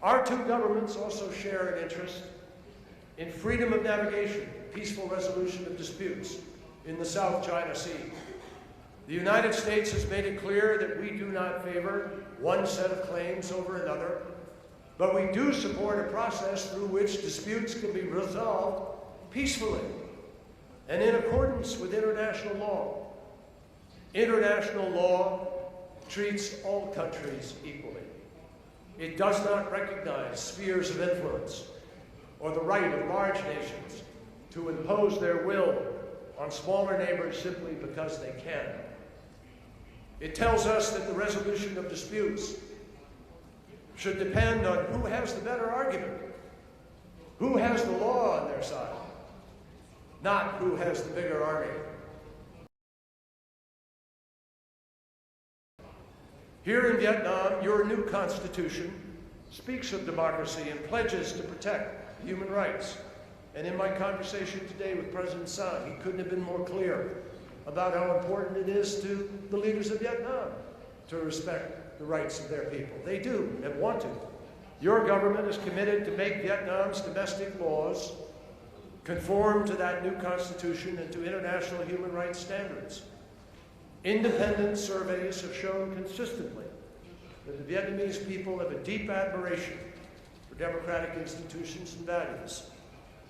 Our two governments also share an interest in freedom of navigation, peaceful resolution of disputes in the South China Sea. The United States has made it clear that we do not favor one set of claims over another, but we do support a process through which disputes can be resolved peacefully and in accordance with international law. International law treats all countries equally. It does not recognize spheres of influence or the right of large nations to impose their will on smaller neighbors simply because they can. It tells us that the resolution of disputes should depend on who has the better argument, who has the law on their side, not who has the bigger army. Here in Vietnam, your new constitution speaks of democracy and pledges to protect human rights. And in my conversation today with President San, he couldn't have been more clear about how important it is to the leaders of Vietnam to respect the rights of their people. They do and want to. Your government is committed to make Vietnam's domestic laws conform to that new constitution and to international human rights standards. Independent surveys have shown consistently that the Vietnamese people have a deep admiration for democratic institutions and values,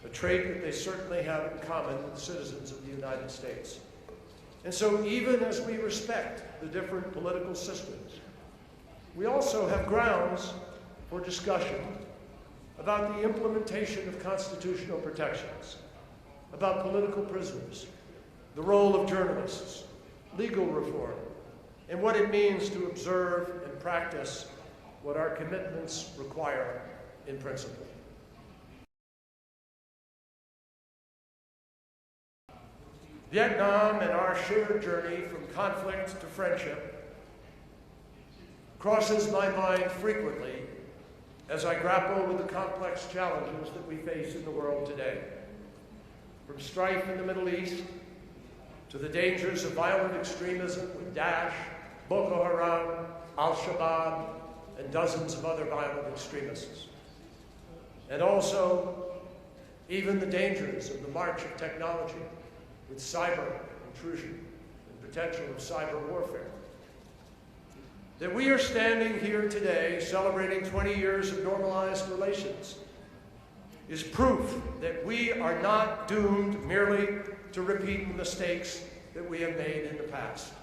a trait that they certainly have in common with citizens of the United States. And so even as we respect the different political systems, we also have grounds for discussion about the implementation of constitutional protections, about political prisoners, the role of journalists, legal reform, and what it means to observe and practice what our commitments require in principle. Vietnam and our shared journey from conflict to friendship crosses my mind frequently as I grapple with the complex challenges that we face in the world today. From strife in the Middle East to the dangers of violent extremism with Daesh, Boko Haram, Al-Shabaab, and dozens of other violent extremists. And also, even the dangers of the march of technology with cyber intrusion and potential of cyber warfare. That we are standing here today celebrating 20 years of normalized relations is proof that we are not doomed merely to repeat the mistakes that we have made in the past.